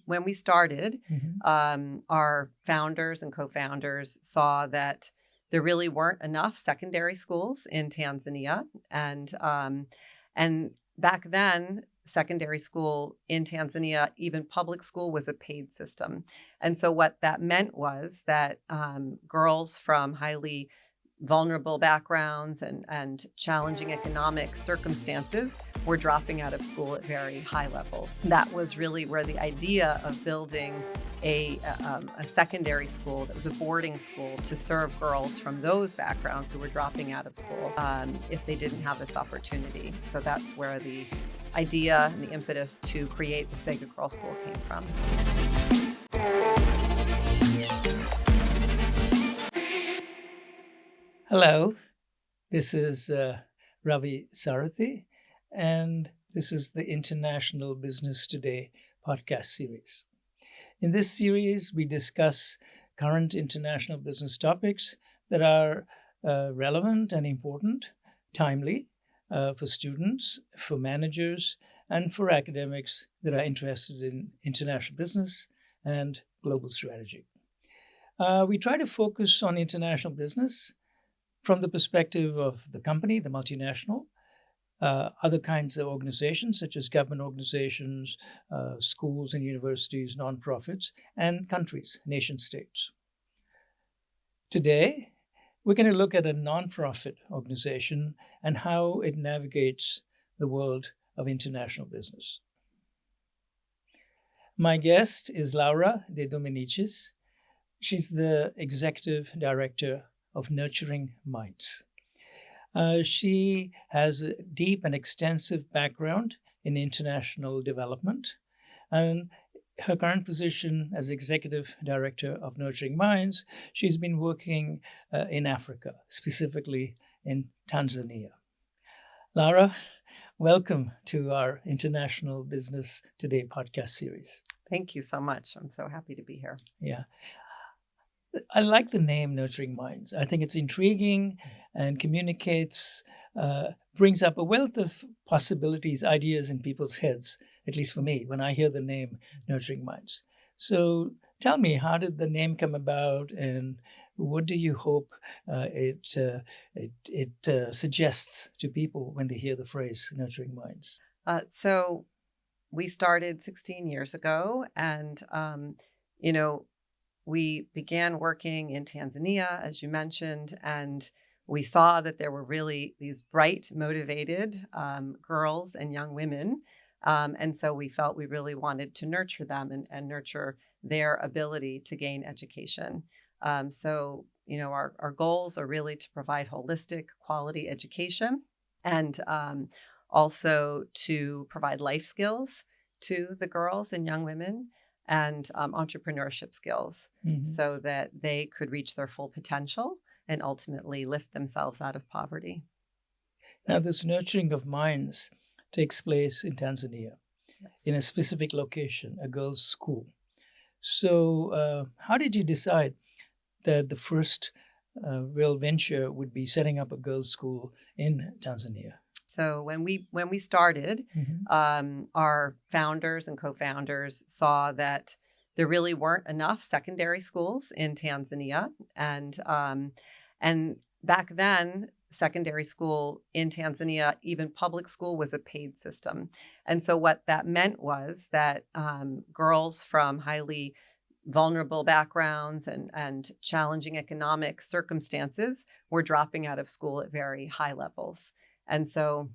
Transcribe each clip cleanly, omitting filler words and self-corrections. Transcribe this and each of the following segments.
When we started, Mhm. our founders and co-founders saw that there really weren't enough secondary schools in Tanzania, and back then, secondary school in Tanzania, even public school, was a paid system, and so what that meant was that girls from highly vulnerable backgrounds and challenging economic circumstances were dropping out of school at very high levels. That was really where the idea of building a secondary school that was a boarding school to serve girls from those backgrounds who were dropping out of school if they didn't have this opportunity. So that's where the idea and the impetus to create the Sega Girls School came from. Hello, this is Ravi Sarathi, and this is the International Business Today podcast series. In this series, we discuss current international business topics that are relevant and important, timely for students, for managers, and for academics that are interested in international business and global strategy. We try to focus on international business from the perspective of the company, the multinational, other kinds of organizations such as government organizations, schools and universities, nonprofits, and countries, nation states. Today, we're going to look at a nonprofit organization and how it navigates the world of international business. My guest is Laura de Domenicis. She's the executive director of Nurturing Minds. She has a deep and extensive background in international development, and her current position as executive director of Nurturing Minds, she's been working in Africa, specifically in Tanzania. Laura, welcome to our International Business Today podcast series. Thank you so much. I'm so happy to be here. Yeah. I like the name Nurturing Minds. I think it's intriguing and communicates, brings up a wealth of possibilities, ideas in people's heads, at least for me, when I hear the name Nurturing Minds. So tell me, how did the name come about, and what do you hope it suggests to people when they hear the phrase Nurturing Minds? So we started 16 years ago, and, we began working in Tanzania, as you mentioned, and we saw that there were really these bright, motivated girls and young women. And so we felt we really wanted to nurture them and nurture their ability to gain education. Our goals are really to provide holistic, quality education and also to provide life skills to the girls and young women, and entrepreneurship skills so that they could reach their full potential and ultimately lift themselves out of poverty. Now, this nurturing of minds takes place in Tanzania, Yes. in a specific location, a girls' school. So how did you decide that the first real venture would be setting up a girls' school in Tanzania? So when we started, our founders and co-founders saw that there really weren't enough secondary schools in Tanzania, and back then, secondary school in Tanzania, even public school, was a paid system, and so what that meant was that girls from highly vulnerable backgrounds and challenging economic circumstances were dropping out of school at very high levels. And so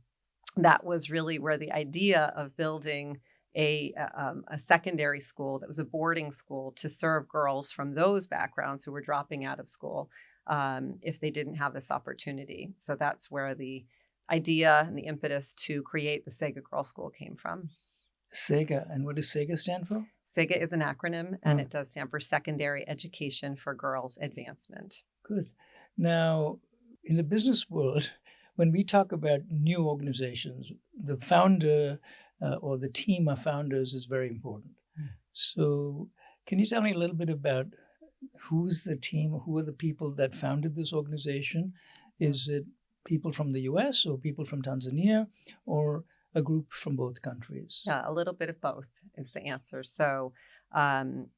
that was really where the idea of building a secondary school that was a boarding school to serve girls from those backgrounds who were dropping out of school if they didn't have this opportunity. So that's where the idea and the impetus to create the Sega Girls School came from. SEGA. And what does SEGA stand for? SEGA is an acronym, and it does stand for Secondary Education for Girls Advancement. Good. Now, in the business world, when we talk about new organizations, the founder or the team of founders is very important. So can you tell me a little bit about who's the team? Who are the people that founded this organization? Is it people from the US or people from Tanzania? Or a group from both countries? Yeah, a little bit of both is the answer. So, um,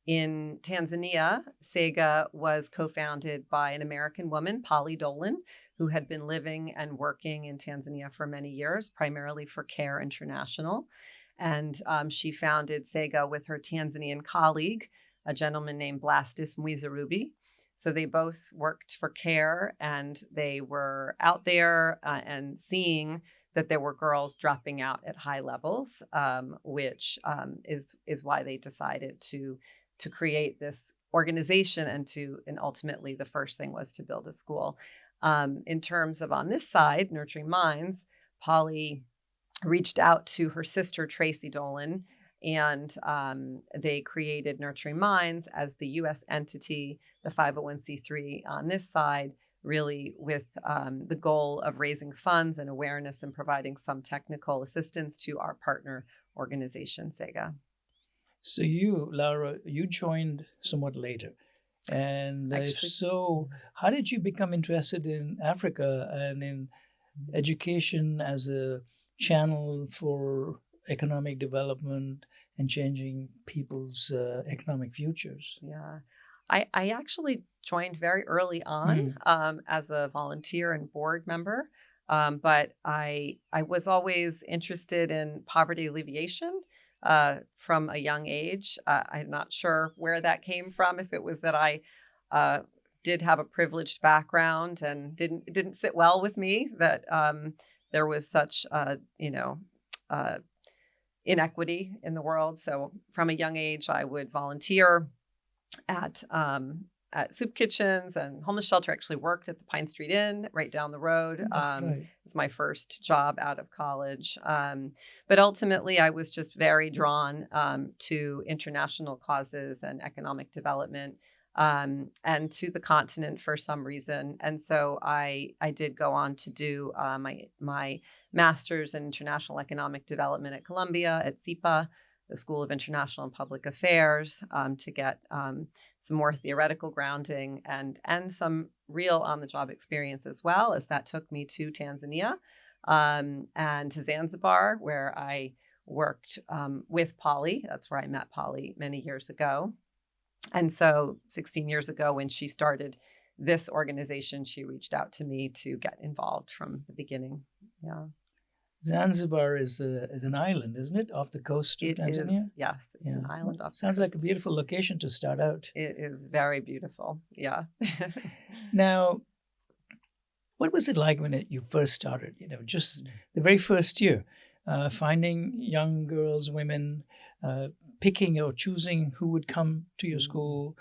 in Tanzania, Sega was co-founded by an American woman, Polly Dolan, who had been living and working in Tanzania for many years, primarily for Care International. And she founded Sega with her Tanzanian colleague, a gentleman named Blastus Mwizarubi. So they both worked for Care, and they were out there and seeing that there were girls dropping out at high levels, which is why they decided to create this organization and ultimately the first thing was to build a school. In terms of on this side, Nurturing Minds, Polly reached out to her sister, Tracy Dolan, and they created Nurturing Minds as the U.S. entity, the 501c3 on this side, really with the goal of raising funds and awareness and providing some technical assistance to our partner organization, Sega. So you, Laura, you joined somewhat later. And if Actually, so, how did you become interested in Africa and in education as a channel for economic development and changing people's economic futures? Yeah. I actually joined very early on as a volunteer and board member, but I was always interested in poverty alleviation from a young age. I'm not sure where that came from, if it was that I did have a privileged background and it didn't sit well with me that there was such inequity in the world. So from a young age, I would volunteer at soup kitchens and homeless shelter. I actually worked at the Pine Street Inn right down the road. That's right. It was my first job out of college. But ultimately, I was just very drawn to international causes and economic development and to the continent for some reason. And so I did go on to do my master's in international economic development at Columbia at SIPA, the School of International and Public Affairs, to get some more theoretical grounding and some real on-the-job experience as well, as that took me to Tanzania and to Zanzibar, where I worked with Polly. That's where I met Polly many years ago. And so 16 years ago, when she started this organization, she reached out to me to get involved from the beginning. Yeah. Zanzibar is an island, isn't it, off the coast of Tanzania? Yes, it's an island off the Sounds coast. like a beautiful location to start out. It is very beautiful. Yeah. Now, what was it like when you first started? Just the very first year, finding young girls, women, picking or choosing who would come to your school,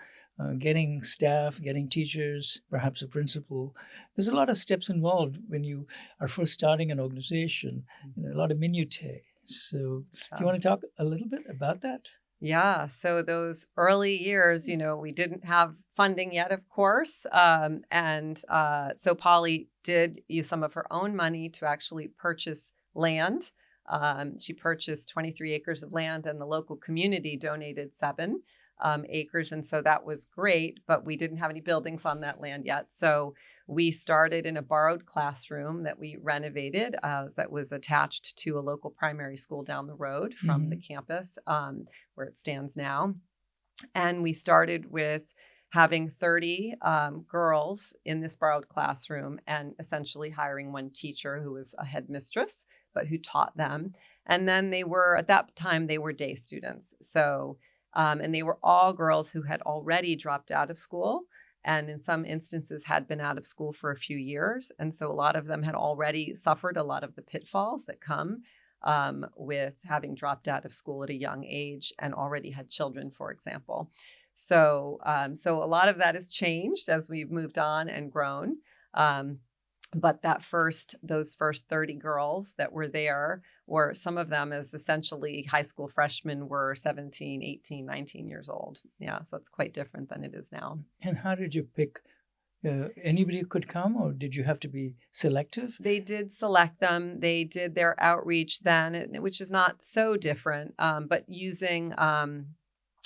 getting staff, getting teachers, perhaps a principal. There's a lot of steps involved when you are first starting an organization, a lot of minutiae. So do you want to talk a little bit about that? Yeah. So those early years, we didn't have funding yet, of course. So Polly did use some of her own money to actually purchase land. She purchased 23 acres of land, and the local community donated 7 acres. And so that was great, but we didn't have any buildings on that land yet. So we started in a borrowed classroom that we renovated that was attached to a local primary school down the road from the campus where it stands now. And we started with having 30 girls in this borrowed classroom and essentially hiring one teacher who was a headmistress, but who taught them. And then at that time, they were day students. So and they were all girls who had already dropped out of school and in some instances had been out of school for a few years. And so a lot of them had already suffered a lot of the pitfalls that come with having dropped out of school at a young age and already had children, for example. So a lot of that has changed as we've moved on and grown. But those first 30 girls that were there, were some of them as essentially high school freshmen, were 17, 18, 19 years old. Yeah, so it's quite different than it is now. And how did you pick? Anybody could come, or did you have to be selective? They did select them. They did their outreach then, which is not so different, but using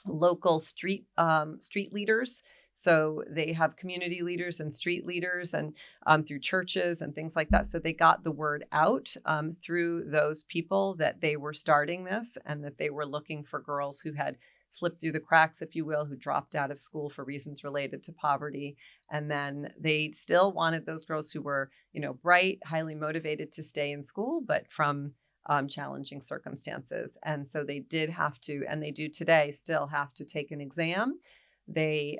local street leaders. So they have community leaders and street leaders and through churches and things like that. So they got the word out through those people that they were starting this and that they were looking for girls who had slipped through the cracks, if you will, who dropped out of school for reasons related to poverty. And then they still wanted those girls who were, bright, highly motivated to stay in school, but from challenging circumstances. And so they did have to, and they do today, still have to take an exam. They're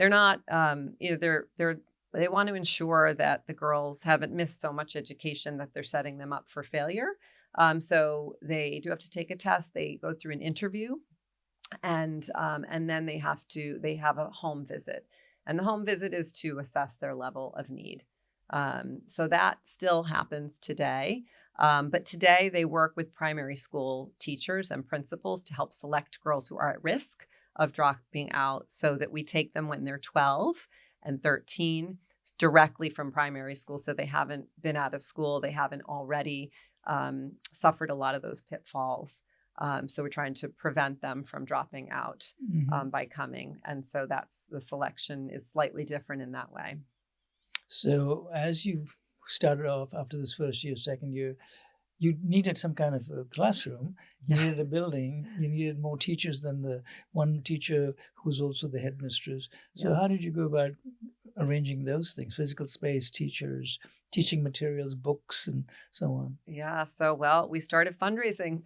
not, they want to ensure that the girls haven't missed so much education that they're setting them up for failure. So they do have to take a test. They go through an interview, and then they have a home visit, and the home visit is to assess their level of need. So that still happens today. But today they work with primary school teachers and principals to help select girls who are at risk of dropping out, so that we take them when they're 12 and 13 directly from primary school. So they haven't been out of school. They haven't already suffered a lot of those pitfalls. So we're trying to prevent them from dropping out by coming. And so the selection is slightly different in that way. So as you started off after this first year, second year, you needed some kind of a classroom, you needed a building, you needed more teachers than the one teacher who's also the headmistress. So how did you go about arranging those things? Physical space, teachers, teaching materials, books, and so on. Yeah. So, we started fundraising.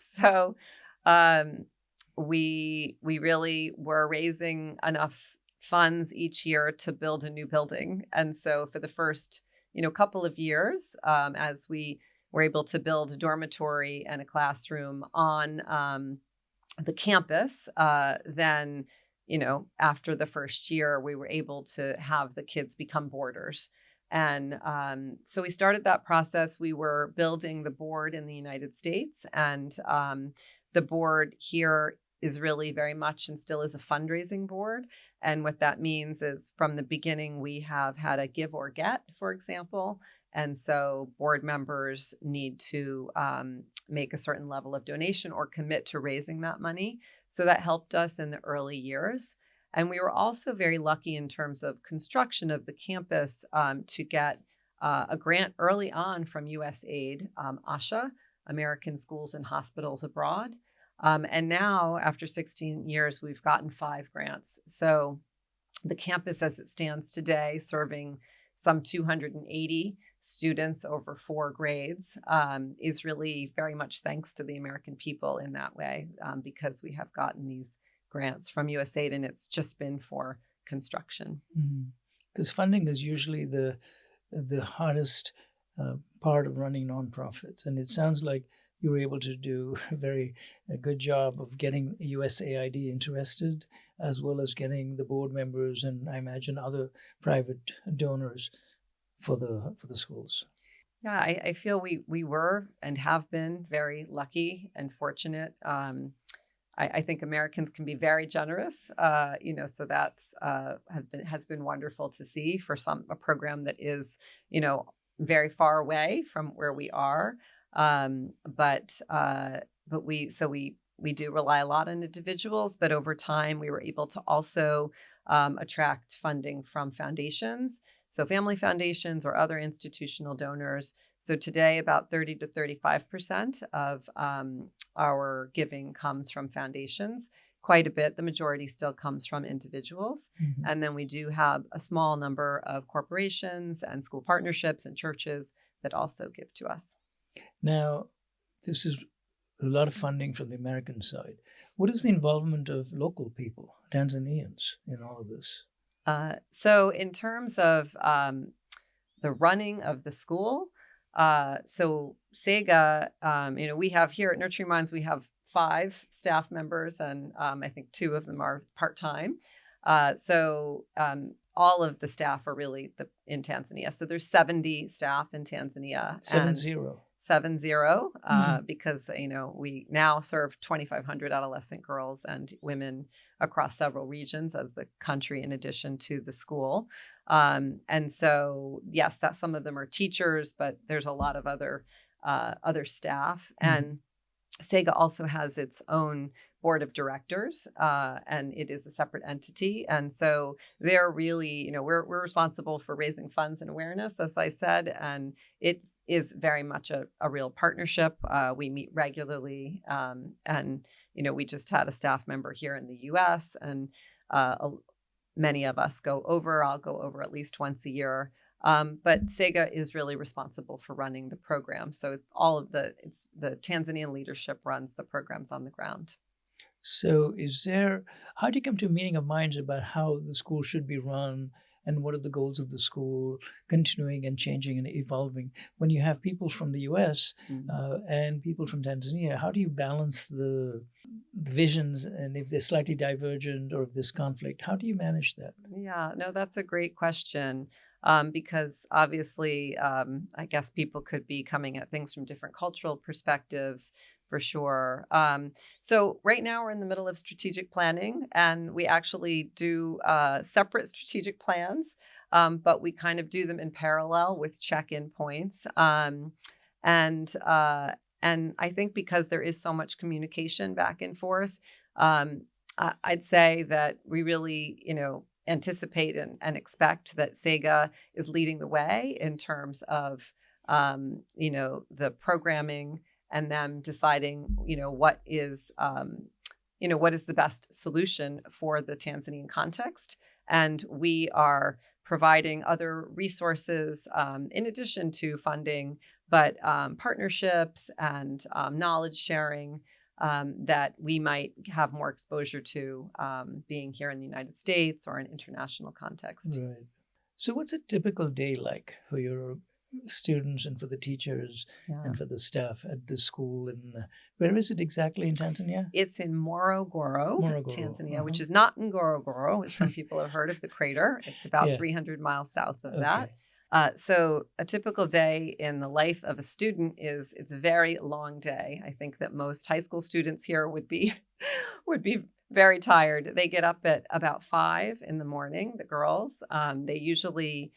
So we really were raising enough funds each year to build a new building. And so for the first, couple of years, as we were able to build a dormitory and a classroom on the campus, then, after the first year, we were able to have the kids become boarders. And so we started that process. We were building the board in the United States, and the board here is really very much and still is a fundraising board. And what that means is from the beginning, we have had a give or get, for example. And so board members need to make a certain level of donation or commit to raising that money. So that helped us in the early years. And we were also very lucky in terms of construction of the campus to get a grant early on from USAID, ASHA, American Schools and Hospitals Abroad. And now, after 16 years, we've gotten 5 grants. So the campus as it stands today, serving some 280 students over 4 grades, is really very much thanks to the American people in that way, because we have gotten these grants from USAID, and it's just been for construction. Because funding is usually the hardest part of running nonprofits, and it sounds like you were able to do a good job of getting USAID interested, as well as getting the board members and I imagine other private donors for the schools. Yeah, I feel we were and have been very lucky and fortunate. I think Americans can be very generous, so that's has been wonderful to see for a program that is, very far away from where we are. But we do rely a lot on individuals, but over time we were able to also attract funding from foundations. So family foundations or other institutional donors. So today about 30 to 35% of our giving comes from foundations. Quite a bit. The majority still comes from individuals. And then we do have a small number of corporations and school partnerships and churches that also give to us. Now, this is a lot of funding from the American side. What is the involvement of local people, Tanzanians, in all of this? So in terms of the running of the school, so SEGA, we have here at Nurturing Minds, we have 5 staff members, and I think 2 of them are part-time. So all of the staff are really in Tanzania. So there's 70 staff in Tanzania. 70. 70, because, we now serve 2,500 adolescent girls and women across several regions of the country in addition to the school. And so, yes, that some of them are teachers, but there's a lot of other staff. And SEGA also has its own board of directors, and it is a separate entity. And so they're really, we're responsible for raising funds and awareness, as I said, and it is very much a real partnership. We meet regularly, and we just had a staff member here in the U.S. and many of us go over. I'll go over at least once a year. But SEGA is really responsible for running the program. So it's the Tanzanian leadership runs the programs on the ground. So how do you come to a meeting of minds about how the school should be run and what are the goals of the school, continuing and changing and evolving? When you have people from the US and people from Tanzania, how do you balance the visions, and if they're slightly divergent or if there's conflict, how do you manage that? Yeah, no, that's a great question. Because obviously, I guess people could be coming at things from different cultural perspectives for sure. So right now we're in the middle of strategic planning, and we actually do separate strategic plans, but we kind of do them in parallel with check-in points. And I think because there is so much communication back and forth, I'd say that we really, anticipate and expect that SEGA is leading the way in terms of, the programming and them deciding, what is the best solution for the Tanzanian context. And we are providing other resources in addition to funding, but partnerships and knowledge sharing that we might have more exposure to being here in the United States or in international context. Right. So what's a typical day like for your students and for the teachers and for the staff at the school? And where is it exactly in Tanzania? It's in Morogoro, Tanzania, which is not Ngorongoro, as some people have heard of the crater. It's about 300 miles south of that. So a typical day in the life of a student it's a very long day. I think that most high school students here would be very tired. They get up at about 5 in the morning, the girls. They usually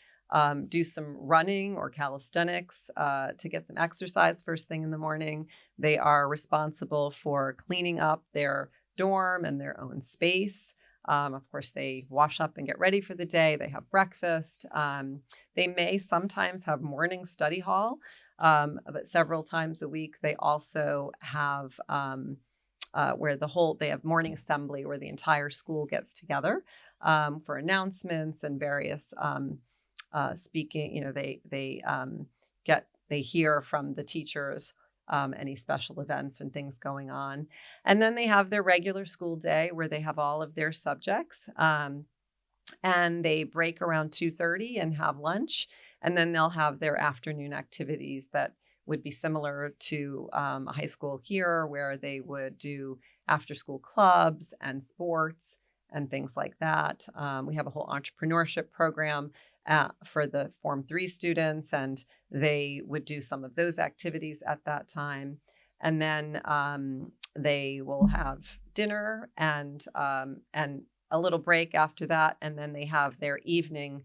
do some running or calisthenics to get some exercise first thing in the morning. They are responsible for cleaning up their dorm and their own space. Of course, they wash up and get ready for the day. They have breakfast. They may sometimes have morning study hall, but several times a week they also have they have morning assembly where the entire school gets together for announcements and various speaking. They hear from the teachers. Any special events and things going on. And then they have their regular school day where they have all of their subjects. And they break around 2:30 and have lunch. And then they'll have their afternoon activities that would be similar to a high school here, where they would do after-school clubs and sports and things like that. We have a whole entrepreneurship program for the Form 3 students, and they would do some of those activities at that time. And then they will have dinner and a little break after that. And then they have their evening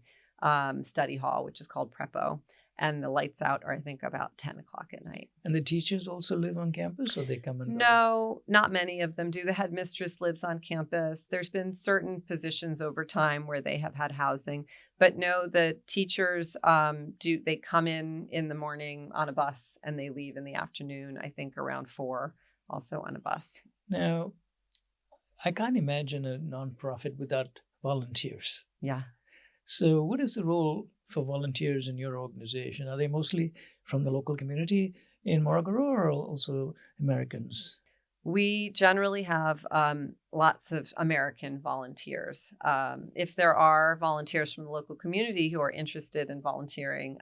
study hall, which is called Prepo. And the lights out are, I think, about 10 o'clock at night. And the teachers also live on campus, or they come and go? No, not many of them do. The headmistress lives on campus. There's been certain positions over time where they have had housing. But no, the teachers they come in the morning on a bus and they leave in the afternoon, I think around 4, also on a bus. Now, I can't imagine a nonprofit without volunteers. Yeah. So what is the role for volunteers in your organization? Are they mostly from the local community in Morogoro or also Americans? We generally have lots of American volunteers. If there are volunteers from the local community who are interested in volunteering,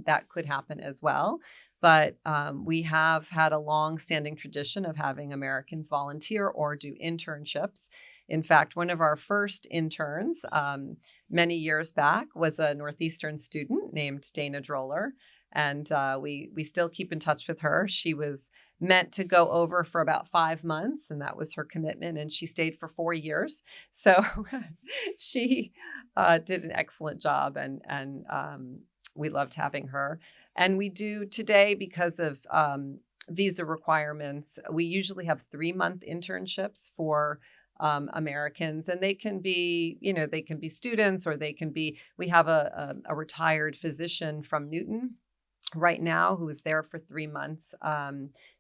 that could happen as well. But we have had a long-standing tradition of having Americans volunteer or do internships. In fact, one of our first interns many years back was a Northeastern student named Dana Droller. And we still keep in touch with her. She was meant to go over for about 5 months, and that was her commitment. And she stayed for 4 years. So she did an excellent job, and we loved having her. And we do today, because of visa requirements. We usually have 3-month internships for Americans, and they can be, they can be students, or they can be. We have a retired physician from Newton right now who is there for 3 months,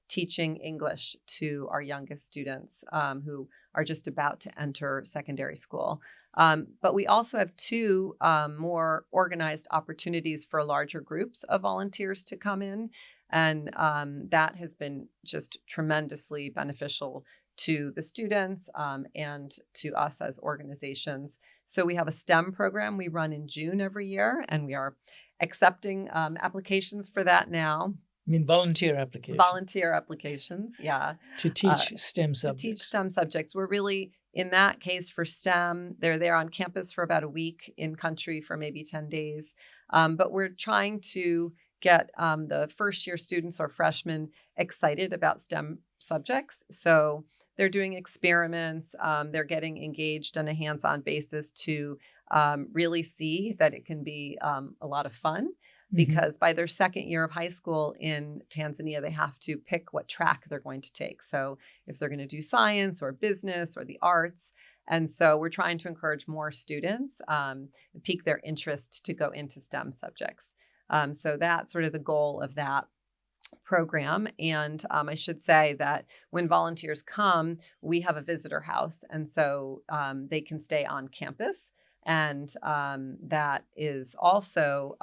teaching English to our youngest students, who are just about to enter secondary school. But we also have two more organized opportunities for larger groups of volunteers to come in. And that has been just tremendously beneficial to the students, and to us as organizations. So we have a STEM program we run in June every year, and we are accepting applications for that now. I mean, volunteer application. Volunteer applications, yeah. To teach STEM To subjects. teach STEM subjects. We're really, in that case for STEM, they're there on campus for about a week, in country for maybe 10 days. But we're trying to get the first year students or freshmen excited about STEM subjects. So they're doing experiments. They're getting engaged on a hands-on basis to really see that it can be a lot of fun. Because by their second year of high school in Tanzania, they have to pick what track they're going to take. So if they're going to do science or business or the arts. And so we're trying to encourage more students, pique their interest to go into STEM subjects. So that's sort of the goal of that program. And I should say that when volunteers come, we have a visitor house. And so they can stay on campus. And that is also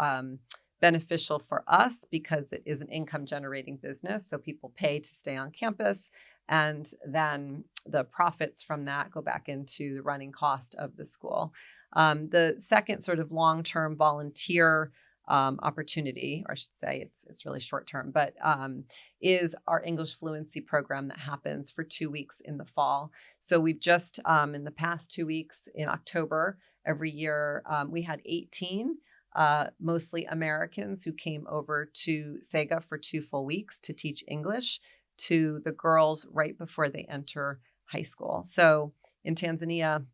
beneficial for us because it is an income generating business. So people pay to stay on campus, and then the profits from that go back into the running cost of the school. The second sort of long-term volunteer opportunity, or I should say it's really short-term, but is our English fluency program that happens for 2 weeks in the fall. So we've just, in the past 2 weeks in October, every year, we had 18 mostly Americans who came over to Sega for 2 full weeks to teach English to the girls right before they enter high school. So in Tanzania,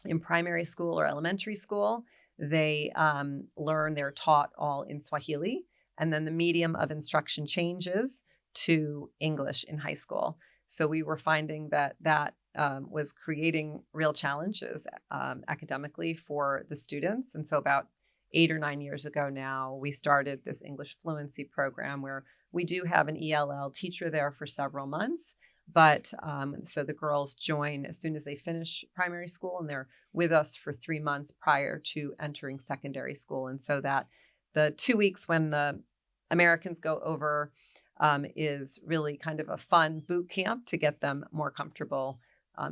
in primary school or elementary school, they they're taught all in Swahili, and then the medium of instruction changes to English in high school. So we were finding that was creating real challenges academically for the students. And so about 8 or 9 years ago now, we started this English fluency program where we do have an ELL teacher there for several months. But so the girls join as soon as they finish primary school, and they're with us for 3 months prior to entering secondary school. And so that the 2 weeks when the Americans go over is really kind of a fun boot camp to get them more comfortable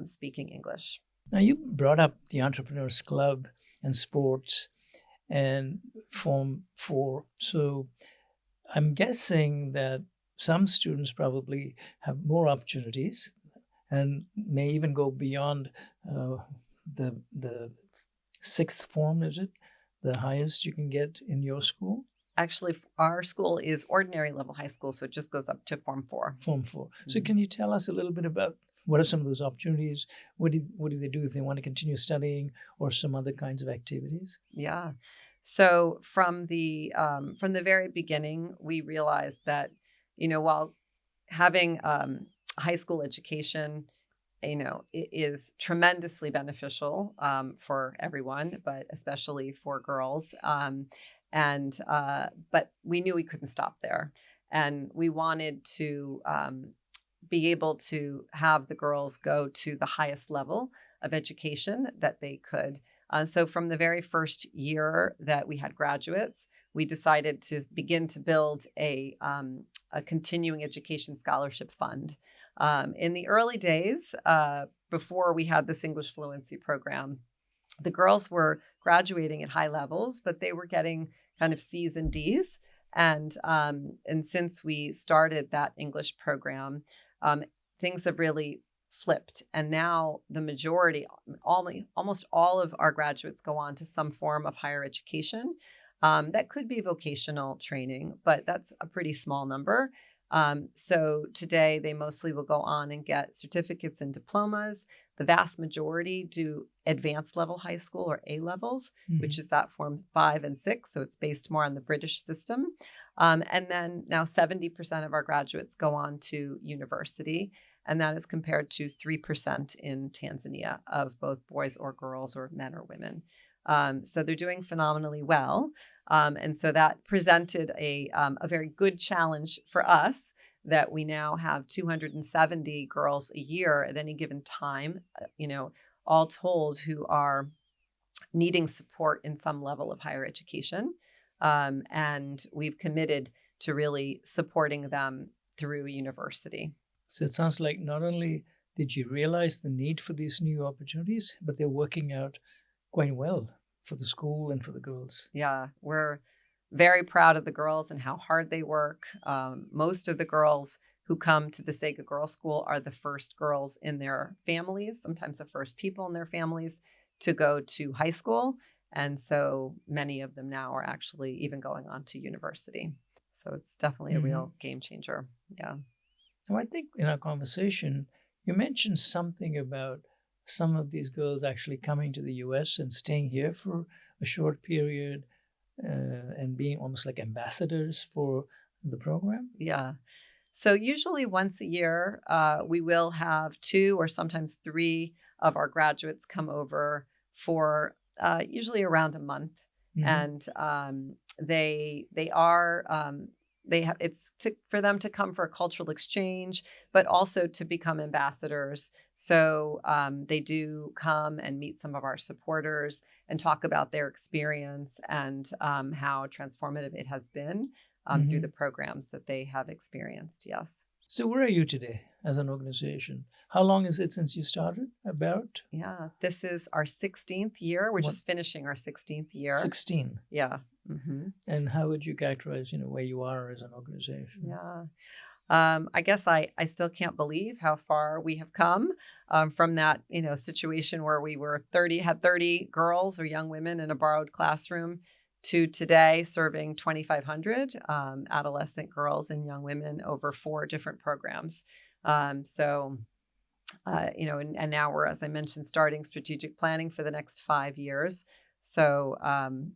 speaking English. Now, you brought up the Entrepreneurs Club and sports and Form 4. So I'm guessing that some students probably have more opportunities and may even go beyond the sixth form, is it? The highest you can get in your school? Actually, our school is ordinary level high school, so it just goes up to Form 4. Form 4. So can you tell us a little bit about what are some of those opportunities? What do they do if they want to continue studying, or some other kinds of activities? Yeah. So from the very beginning, we realized that, while having high school education, it is tremendously beneficial for everyone, but especially for girls. But we knew we couldn't stop there, and we wanted to be able to have the girls go to the highest level of education that they could. So from the very first year that we had graduates, we decided to begin to build a continuing education scholarship fund. In the early days, before we had this English fluency program, the girls were graduating at high levels, but they were getting kind of C's and D's. And since we started that English program, things have really flipped. And now the majority, almost all of our graduates go on to some form of higher education. That could be vocational training, but that's a pretty small number. So today they mostly will go on and get certificates and diplomas. The vast majority do advanced level high school or A levels, which is that form 5 and 6. So it's based more on the British system. And then now 70% of our graduates go on to university. And that is compared to 3% in Tanzania of both boys or girls or men or women. So they're doing phenomenally well. And so that presented a very good challenge for us that we now have 270 girls a year at any given time, all told, who are needing support in some level of higher education. And we've committed to really supporting them through university. So it sounds like not only did you realize the need for these new opportunities, but they're working out quite well for the school and for the girls. Yeah, we're very proud of the girls and how hard they work. Most of the girls who come to the Sega Girls School are the first girls in their families, sometimes the first people in their families to go to high school. And so many of them now are actually even going on to university. So it's definitely a real game changer. Yeah. Now, I think in our conversation, you mentioned something about some of these girls actually coming to the US and staying here for a short period and being almost like ambassadors for the program. Yeah. So usually once a year, we will have 2 or sometimes 3 of our graduates come over for usually around a month. And they have for them to come for a cultural exchange, but also to become ambassadors. So they do come and meet some of our supporters and talk about their experience and how transformative it has been through the programs that they have experienced. Yes. So where are you today as an organization? How long is it since you started? About? Yeah, this is our 16th year. We're just finishing our 16th year. 16. Yeah. And how would you characterize, where you are as an organization? Yeah. I guess I still can't believe how far we have come from that, situation where we had 30 girls or young women in a borrowed classroom to today serving 2,500 adolescent girls and young women over 4 different programs. And now we're, as I mentioned, starting strategic planning for the next 5 years. So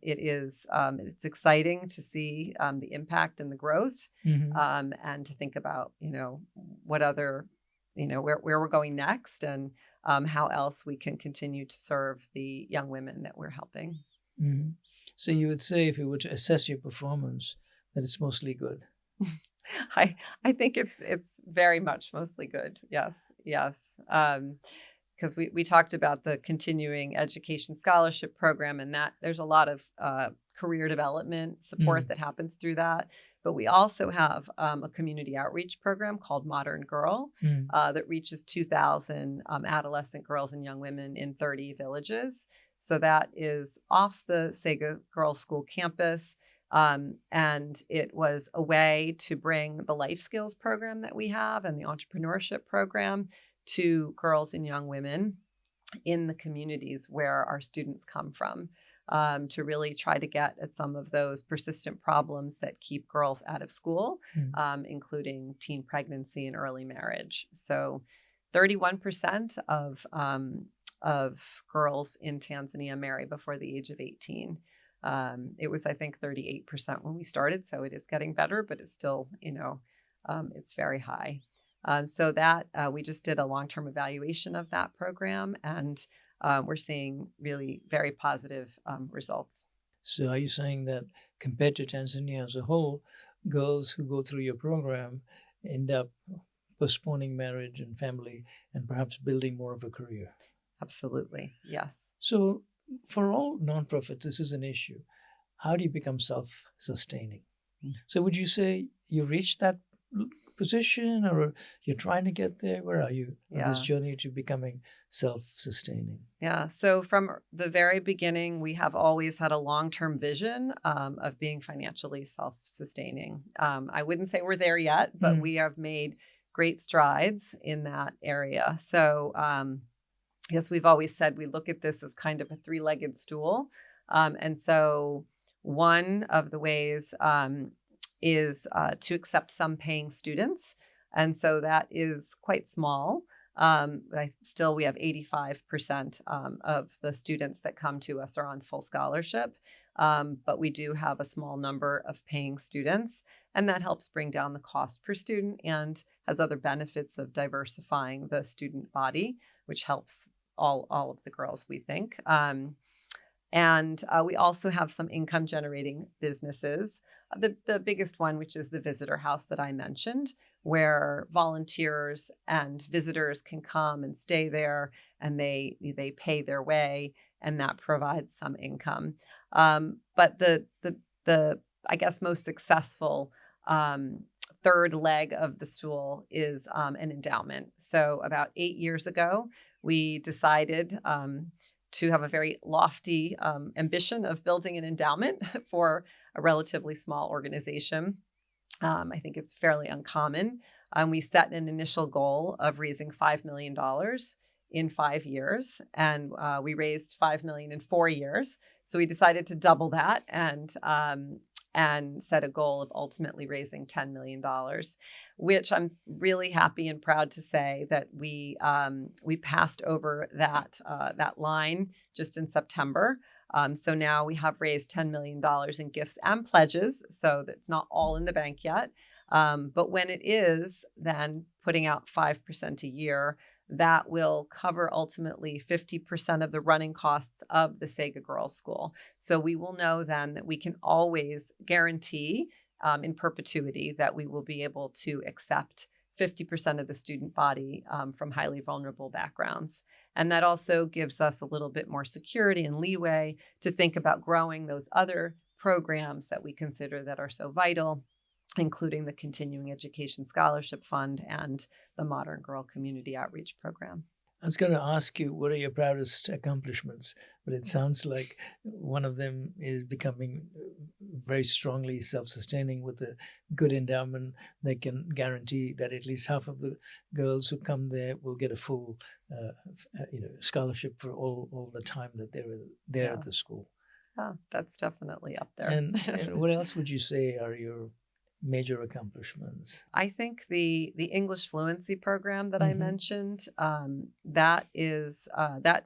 it's exciting to see the impact and the growth, and to think about, what other, where we're going next, and how else we can continue to serve the young women that we're helping. So you would say, if you were to assess your performance, that it's mostly good. I think it's very much mostly good. Yes. Because we talked about the continuing education scholarship program, and that there's a lot of career development support that happens through that. But we also have a community outreach program called Modern Girl that reaches 2,000 adolescent girls and young women in 30 villages. So that is off the Sega Girls School campus. And it was a way to bring the life skills program that we have and the entrepreneurship program to girls and young women in the communities where our students come from, to really try to get at some of those persistent problems that keep girls out of school, including teen pregnancy and early marriage. So 31% of girls in Tanzania marry before the age of 18. It was, I think, 38% when we started. So it is getting better, but it's still, it's very high. So that we just did a long-term evaluation of that program, and we're seeing really very positive results. So are you saying that compared to Tanzania as a whole, girls who go through your program end up postponing marriage and family and perhaps building more of a career? Absolutely. Yes. So for all nonprofits, this is an issue. How do you become self-sustaining? So would you say you reached that position, or you're trying to get there? Where are you on this journey to becoming self-sustaining? Yeah. So from the very beginning, we have always had a long-term vision of being financially self-sustaining. I wouldn't say we're there yet, but we have made great strides in that area. So yes, we've always said we look at this as kind of a 3-legged stool. And so one of the ways is to accept some paying students. And so that is quite small. We have 85% of the students that come to us are on full scholarship. But we do have a small number of paying students, and that helps bring down the cost per student and has other benefits of diversifying the student body, which helps all of the girls, we think. And we also have some income generating businesses. The biggest one, which is the visitor house that I mentioned, where volunteers and visitors can come and stay there, and they pay their way, and that provides some income. But the I guess most successful third leg of the stool is an endowment. So about 8 years ago, we decided to have a very lofty ambition of building an endowment for a relatively small organization. I think it's fairly uncommon. We set an initial goal of raising $5 million in 5 years, and we raised $5 million in 4 years. So we decided to double that and set a goal of ultimately raising $10 million, which I'm really happy and proud to say that we passed over that line just in September. So now we have raised $10 million in gifts and pledges. So that's not all in the bank yet. But when it is, then putting out 5% a year, that will cover ultimately 50% of the running costs of the Sega Girls School. So we will know then that we can always guarantee in perpetuity that we will be able to accept 50% of the student body from highly vulnerable backgrounds. And that also gives us a little bit more security and leeway to think about growing those other programs that we consider that are so vital, including the Continuing Education Scholarship Fund and the Modern Girl Community Outreach Program. I was going to ask you, what are your proudest accomplishments? But it sounds like one of them is becoming very strongly self-sustaining with a good endowment that can guarantee that at least half of the girls who come there will get a full scholarship for all the time that they were there at the school. Yeah, that's definitely up there. And what else would you say are your major accomplishments? I think the English fluency program that I mentioned, that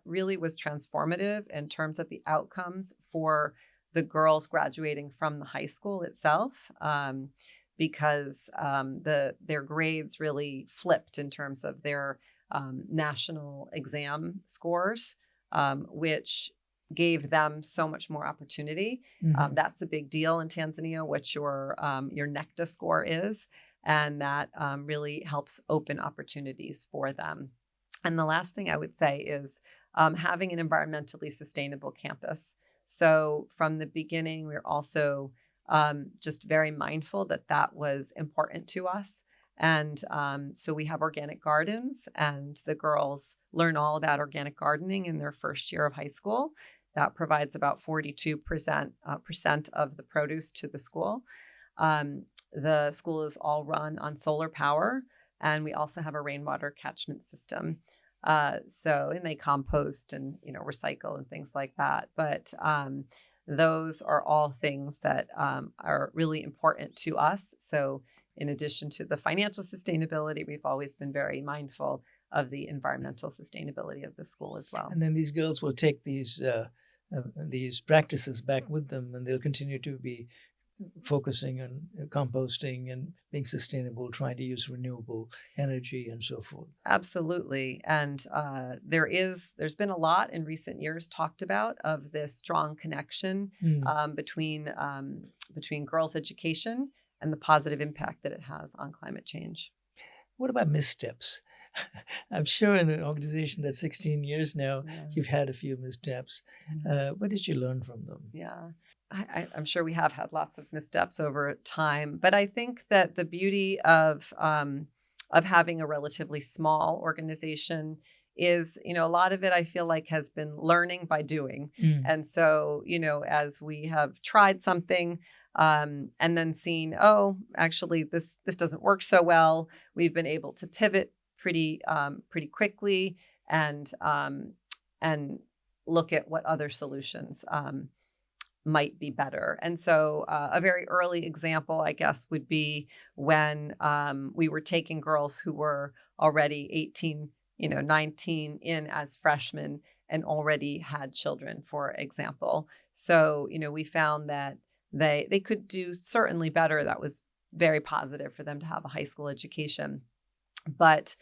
really was transformative in terms of the outcomes for the girls graduating from the high school itself, because their grades really flipped in terms of their national exam scores, which gave them so much more opportunity. That's a big deal in Tanzania, what your NECTA score is, and that really helps open opportunities for them. And the last thing I would say is having an environmentally sustainable campus. So from the beginning, we're also just very mindful that that was important to us. And so we have organic gardens, and the girls learn all about organic gardening in their first year of high school. That provides about 42% of the produce to the school. The school is all run on solar power, and we also have a rainwater catchment system. And they compost and recycle and things like that. But those are all things that are really important to us. So in addition to the financial sustainability, we've always been very mindful of the environmental sustainability of the school as well. And then these girls will take these practices back with them, and they'll continue to be focusing on composting and being sustainable, trying to use renewable energy and so forth. Absolutely. And there's been a lot in recent years talked about of this strong connection between girls' education and the positive impact that it has on climate change. What about missteps? I'm sure in an organization that's 16 years now, you've had a few missteps. What did you learn from them? Yeah, I'm sure we have had lots of missteps over time, but I think that the beauty of having a relatively small organization is, a lot of it I feel like has been learning by doing. And so, as we have tried something and then seen, oh, actually this doesn't work so well, we've been able to pivot pretty quickly and look at what other solutions might be better. And so a very early example, I guess, would be when we were taking girls who were already 18, 19 in as freshmen and already had children, for example. So, we found that they could do certainly better. That was very positive for them to have a high school education. But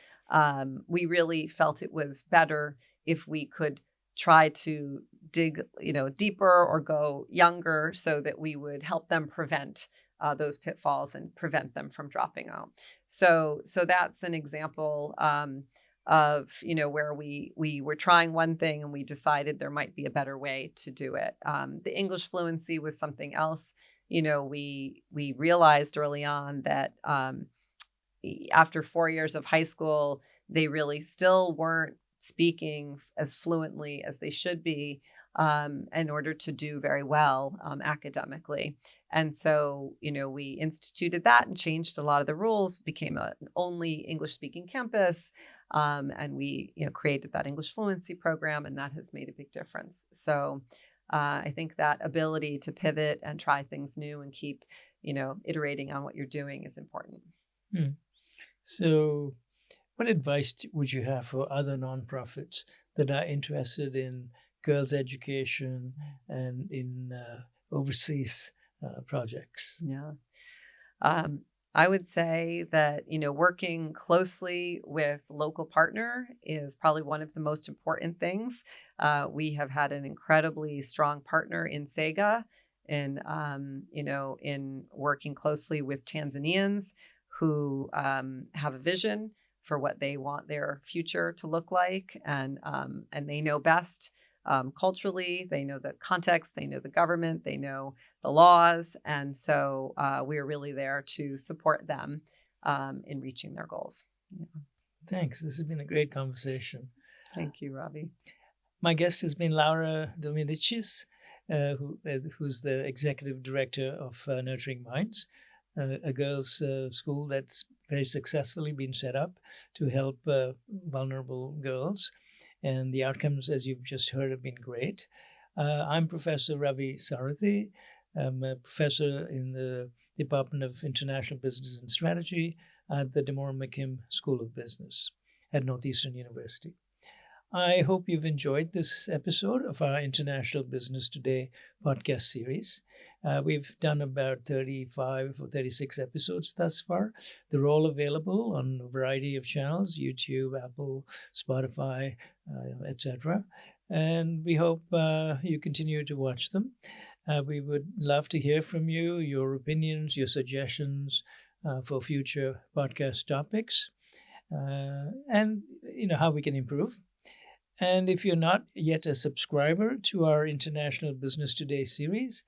we really felt it was better if we could try to dig, deeper or go younger so that we would help them prevent those pitfalls and prevent them from dropping out. So that's an example of, where we were trying one thing and we decided there might be a better way to do it. The English fluency was something else. We realized early on that after 4 years of high school, they really still weren't speaking as fluently as they should be in order to do very well academically. And so, we instituted that and changed a lot of the rules, became an only English speaking campus. And we, created that English fluency program, and that has made a big difference. So I think that ability to pivot and try things new and keep, iterating on what you're doing is important. Hmm. So what advice would you have for other nonprofits that are interested in girls' education and in overseas projects? Yeah. I would say that, working closely with local partner is probably one of the most important things. We have had an incredibly strong partner in SEGA in working closely with Tanzanians who have a vision for what they want their future to look like. And they know best culturally, they know the context, they know the government, they know the laws. And so we're really there to support them in reaching their goals. Yeah. Thanks. This has been a great conversation. Thank you, Ravi. My guest has been Laura Domenicis, who's the executive director of Nurturing Minds, a girls' school that's very successfully been set up to help vulnerable girls. And the outcomes, as you've just heard, have been great. I'm Professor Ravi Sarathi. I'm a professor in the Department of International Business and Strategy at the Demora McKim School of Business at Northeastern University. I hope you've enjoyed this episode of our International Business Today podcast series. We've done about 35 or 36 episodes thus far. They're all available on a variety of channels, YouTube, Apple, Spotify, etc. And we hope you continue to watch them. We would love to hear from you, your opinions, your suggestions for future podcast topics, and how we can improve. And if you're not yet a subscriber to our International Business Today series,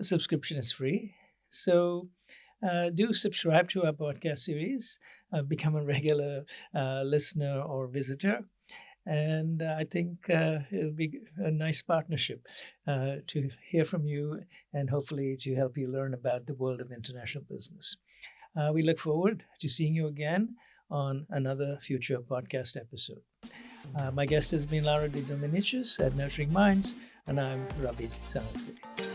subscription is free. So do subscribe to our podcast series, become a regular listener or visitor. And I think it'll be a nice partnership to hear from you and hopefully to help you learn about the world of international business. We look forward to seeing you again on another future podcast episode. My guest has been Laura Domenicis at Nurturing Minds, and I'm Ravi Sarathi.